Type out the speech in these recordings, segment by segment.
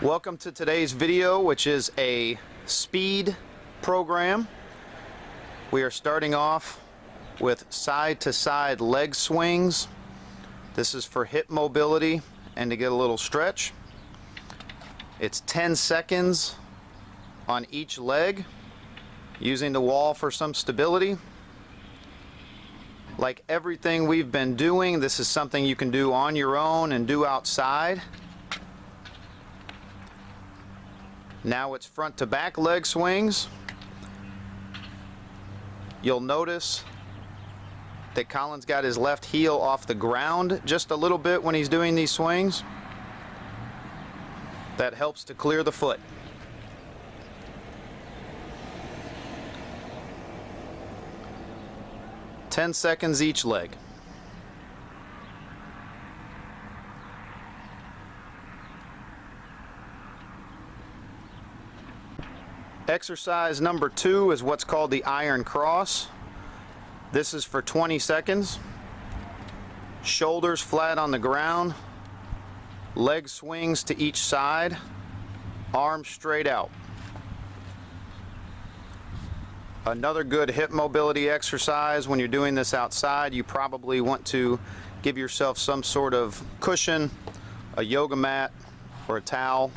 Welcome to today's video, which is a speed program. We are starting off with side-to-side leg swings. This is for hip mobility and to get a little stretch. It's 10 seconds on each leg, using the wall for some stability. Like everything we've been doing, this is something you can do on your own and do outside. Now it's front to back leg swings. You'll notice that Colin's got his left heel off the ground just a little bit when he's doing these swings. That helps to clear the foot. "10 seconds each leg. Exercise number 2 is what's called the iron cross. This is for 20 seconds. Shoulders flat on the ground, leg swings to each side, arms straight out. Another good hip mobility exercise. When you're doing this outside, you probably want to give yourself some sort of cushion, a yoga mat, or a towel.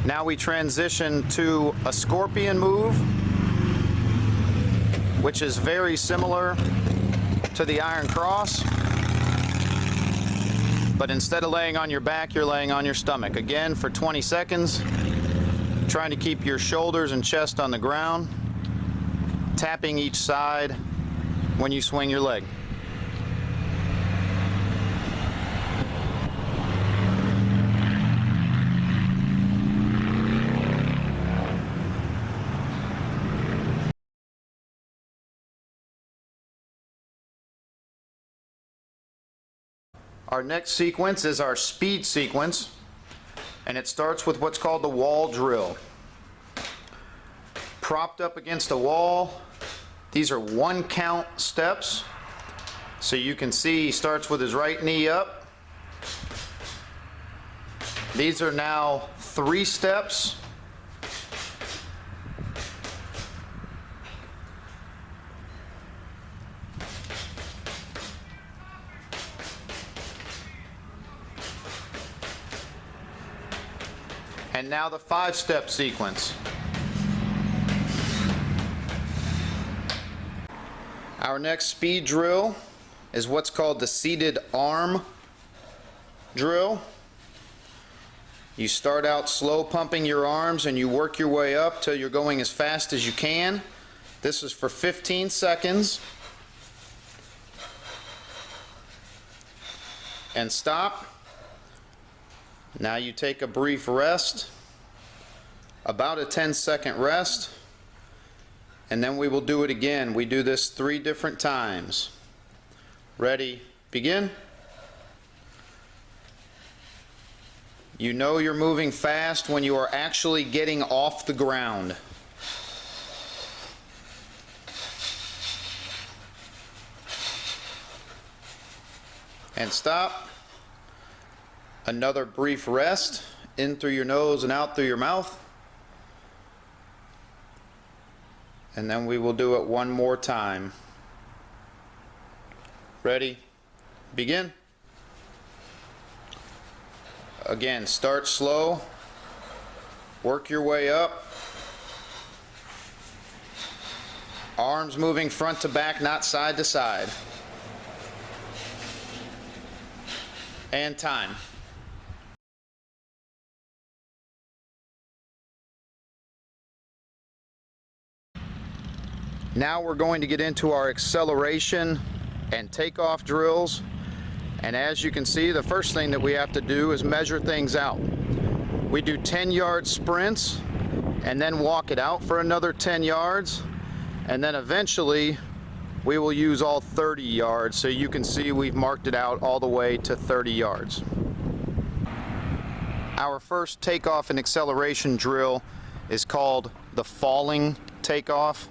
Now we transition to a scorpion move, which is very similar to the iron cross, but instead of laying on your back, you're laying on your stomach. Again, for 20 seconds, trying to keep your shoulders and chest on the ground, tapping each side when you swing your leg. Our next sequence is our speed sequence, and it starts with what's called the wall drill. Propped up against a wall. These are 1 count steps. So you can see he starts with his right knee up. These are now 3 steps. And now the 5-step sequence. Our next speed drill is what's called the seated arm drill. You start out slow pumping your arms and you work your way up till you're going as fast as you can. This is for 15 seconds. And stop. Now you take a brief rest, about a 10-second rest, and then we will do it again. We do this 3 different times. Ready, begin. You know you're moving fast when you are actually getting off the ground. And stop. Another brief rest, in through your nose and out through your mouth. And then we will do it one more time. Ready? Begin. Again, start slow. Work your way up. Arms moving front to back, not side to side. And time. Now we're going to get into our acceleration and takeoff drills. And as you can see, the first thing that we have to do is measure things out. We do 10-yard sprints and then walk it out for another 10 yards. And then eventually we will use all 30 yards. So you can see we've marked it out all the way to 30 yards. Our first takeoff and acceleration drill is called the falling takeoff.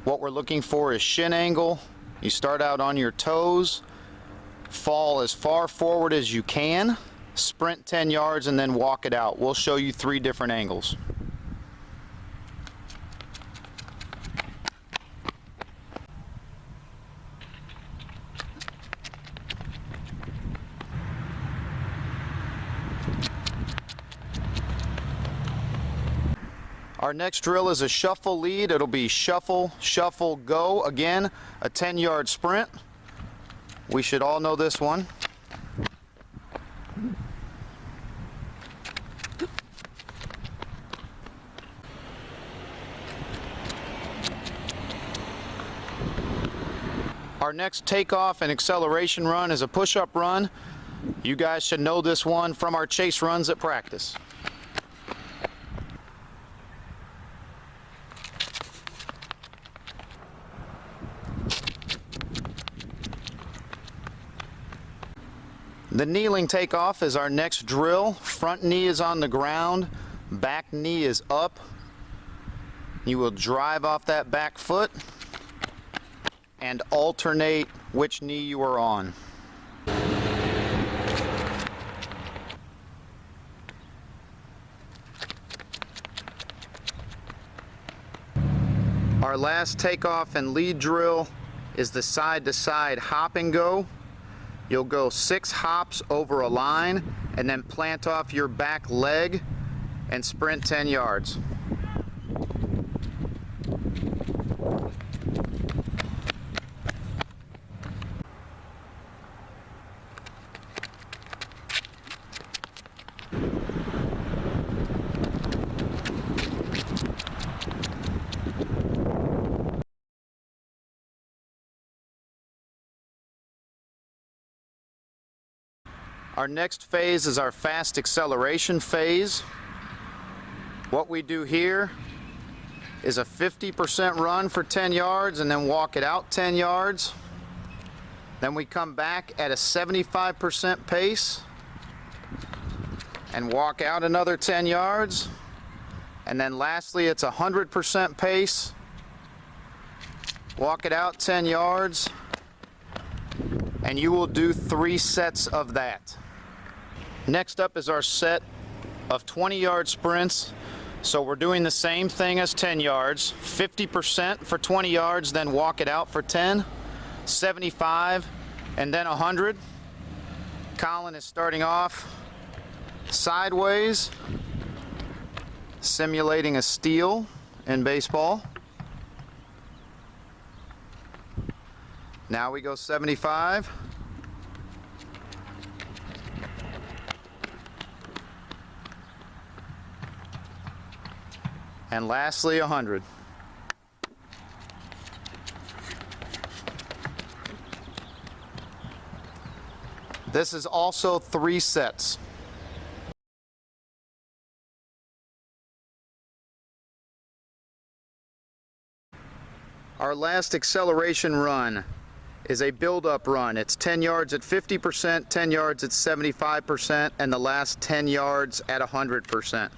What we're looking for is shin angle. You start out on your toes, fall as far forward as you can, sprint 10 yards, and then walk it out. We'll show you 3 different angles. Our next drill is a shuffle lead. It'll be shuffle, shuffle, go. Again, a 10-yard sprint. We should all know this one. Our next takeoff and acceleration run is a push-up run. You guys should know this one from our chase runs at practice. The kneeling takeoff is our next drill. Front knee is on the ground, back knee is up. You will drive off that back foot and alternate which knee you are on. Our last takeoff and lead drill is the side-to-side hop and go. You'll go 6 hops over a line and then plant off your back leg and sprint 10 yards. Our next phase is our fast acceleration phase. What we do here is a 50% run for 10 yards and then walk it out 10 yards. Then we come back at a 75% pace and walk out another 10 yards. And then lastly, it's a 100% pace. Walk it out 10 yards. And you will do 3 sets of that. Next up is our set of 20-yard sprints. So we're doing the same thing as 10 yards, 50% for 20 yards, then walk it out for 10, 75, and then 100. Colin is starting off sideways, simulating a steal in baseball. Now we go 75. And lastly, 100. This is also 3 sets. Our last acceleration run is a build-up run. It's 10 yards at 50%, 10 yards at 75%, and the last 10 yards at 100%.